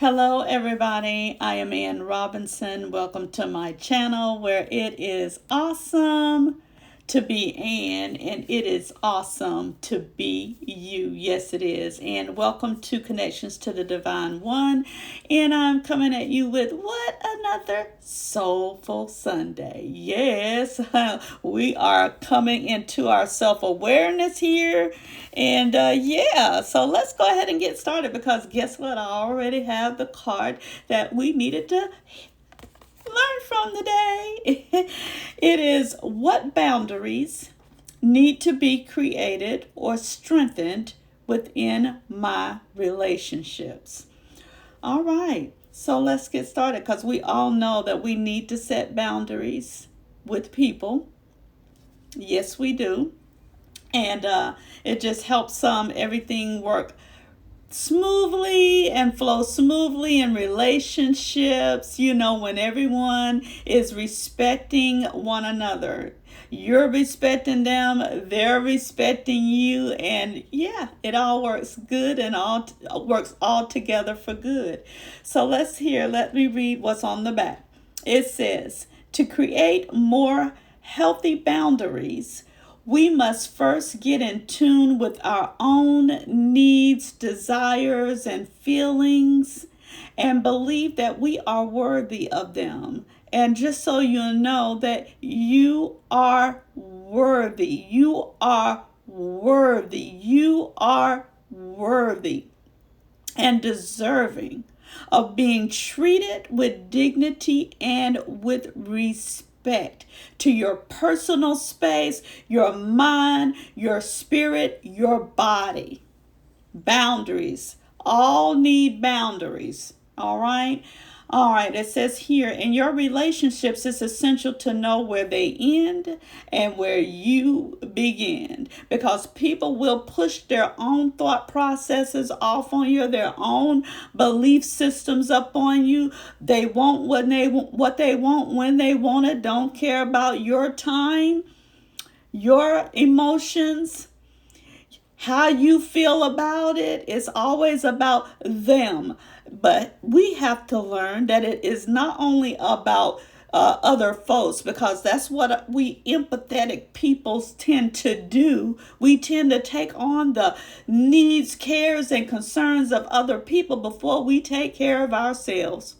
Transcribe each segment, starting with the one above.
Hello, everybody. I am Ann Robinson. Welcome to my channel where it is awesome to be Ann and it is awesome to be you. Yes, it is. And welcome to Connections to the Divine One. And I'm coming at you with what? Another Soulful Sunday. Yes, we are coming into our self-awareness here. And so let's go ahead and get started because guess what? I already have the card that we needed to learn from today. It is what boundaries need to be created or strengthened within my relationships. All right, so let's get started because we all know that we need to set boundaries with people. Yes, we do. And it just helps everything work smoothly and flow smoothly in relationships, when everyone is respecting one another. You're respecting them, they're respecting you, and it all works good and all works all together for good. So let me read what's on the back. It says, to create more healthy boundaries, we must first get in tune with our own needs, desires, and feelings, and believe that we are worthy of them. And just so you know that you are worthy, you are worthy, you are worthy and deserving of being treated with dignity and with respect to your personal space, your mind, your spirit, your body. Boundaries. All need boundaries. All right. All right. It says here, in your relationships, it's essential to know where they end and where you begin, because people will push their own thought processes off on you, their own belief systems up on you. They want what they want when they want it. Don't care about your time, your emotions, how you feel about it. It's always about them. But we have to learn that it is not only about other folks, because that's what we empathetic people tend to do. We tend to take on the needs, cares, and concerns of other people before we take care of ourselves.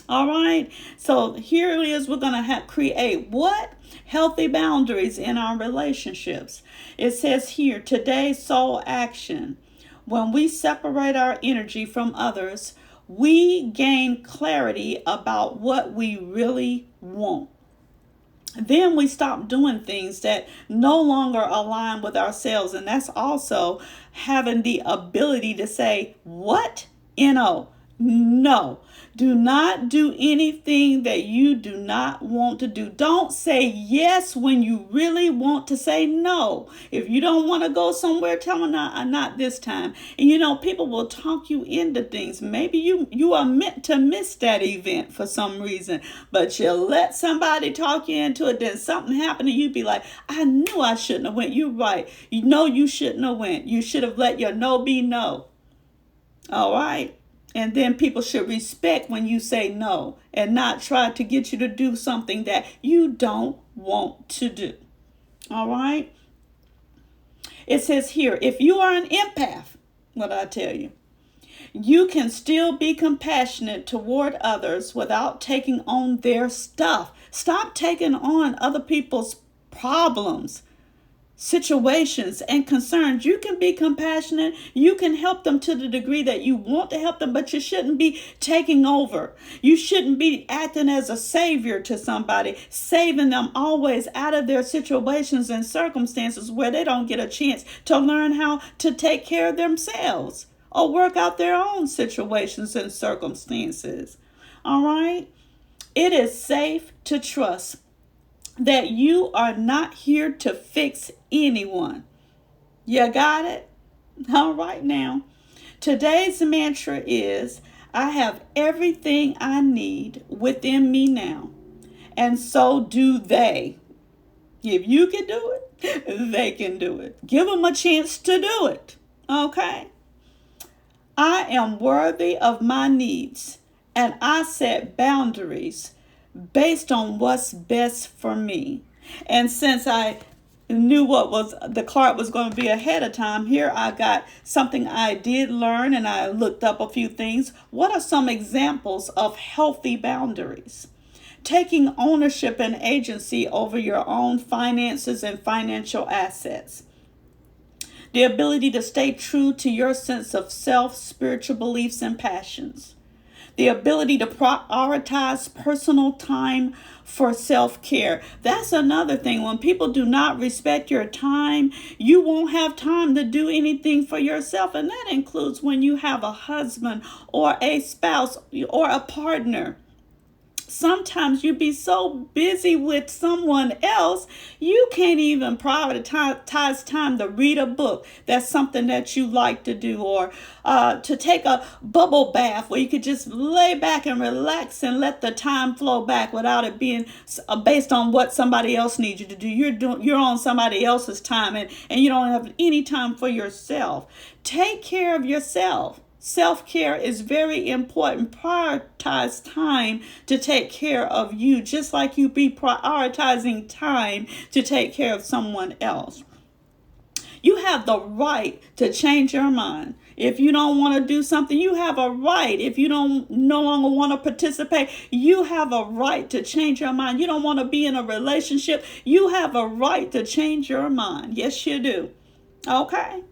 All right. So here it is. We're going to create what? Healthy boundaries in our relationships. It says here, today's soul action. When we separate our energy from others, we gain clarity about what we really want. Then we stop doing things that no longer align with ourselves. And that's also having the ability to say, what? No. Do not do anything that you do not want to do. Don't say yes when you really want to say no. If you don't want to go somewhere, tell them not this time. And people will talk you into things. Maybe you are meant to miss that event for some reason, but you let somebody talk you into it, then something happened and you be like, I knew I shouldn't have went. You're right. You shouldn't have went. You should have let your no be no. All right. And then people should respect when you say no and not try to get you to do something that you don't want to do. All right. It says here, if you are an empath, what I tell you, you can still be compassionate toward others without taking on their stuff. Stop taking on other people's problems, situations, and concerns. You can be compassionate. You can help them to the degree that you want to help them, but you shouldn't be taking over. You shouldn't be acting as a savior to somebody, saving them always out of their situations and circumstances where they don't get a chance to learn how to take care of themselves or work out their own situations and circumstances. All right? It is safe to trust that you are not here to fix anyone. You got it? All right now. Today's mantra is, I have everything I need within me now, and so do they. If you can do it, they can do it. Give them a chance to do it. Okay? I am worthy of my needs, and I set boundaries based on what's best for me. And since I knew what was the card was going to be ahead of time, here I got something I did learn, and I looked up a few things. What are some examples of healthy boundaries? Taking ownership and agency over your own finances and financial assets. The ability to stay true to your sense of self, spiritual beliefs, and passions. The ability to prioritize personal time for self-care. That's another thing. When people do not respect your time, you won't have time to do anything for yourself. And that includes when you have a husband or a spouse or a partner. Sometimes you be so busy with someone else, you can't even prioritize time to read a book. That's something that you like to do, or to take a bubble bath where you could just lay back and relax and let the time flow back without it being based on what somebody else needs you to do. You're on somebody else's time, and you don't have any time for yourself. Take care of yourself. Self-care is very important. Prioritize time to take care of you, just like you be prioritizing time to take care of someone else. You have the right to change your mind. If you don't want to do something, you have a right. If you don't no longer want to participate, you have a right to change your mind. You don't want to be in a relationship, you have a right to change your mind. Yes, you do. Okay.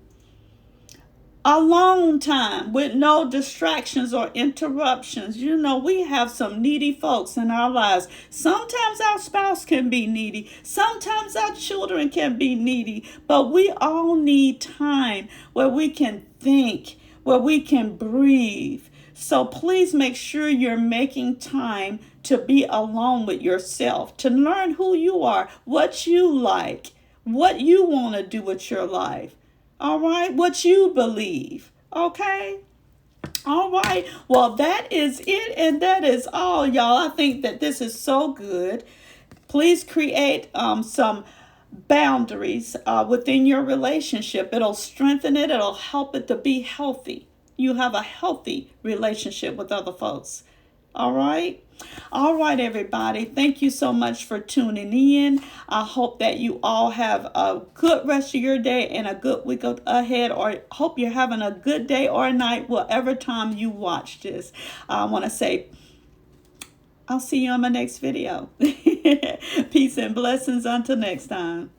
Alone time with no distractions or interruptions. You know, we have some needy folks in our lives. Sometimes our spouse can be needy. Sometimes our children can be needy. But we all need time where we can think, where we can breathe. So please make sure you're making time to be alone with yourself, to learn who you are, what you like, what you want to do with your life. All right, what you believe. Okay. All right. Well, that is it, and that is all, y'all. I think that this is so good. Please create some boundaries within your relationship. It'll strengthen it. It'll help it to be healthy. You have a healthy relationship with other folks. All right. All right, everybody. Thank you so much for tuning in. I hope that you all have a good rest of your day and a good week ahead, or hope you're having a good day or night, whatever time you watch this. I want to say, I'll see you on my next video. Peace and blessings until next time.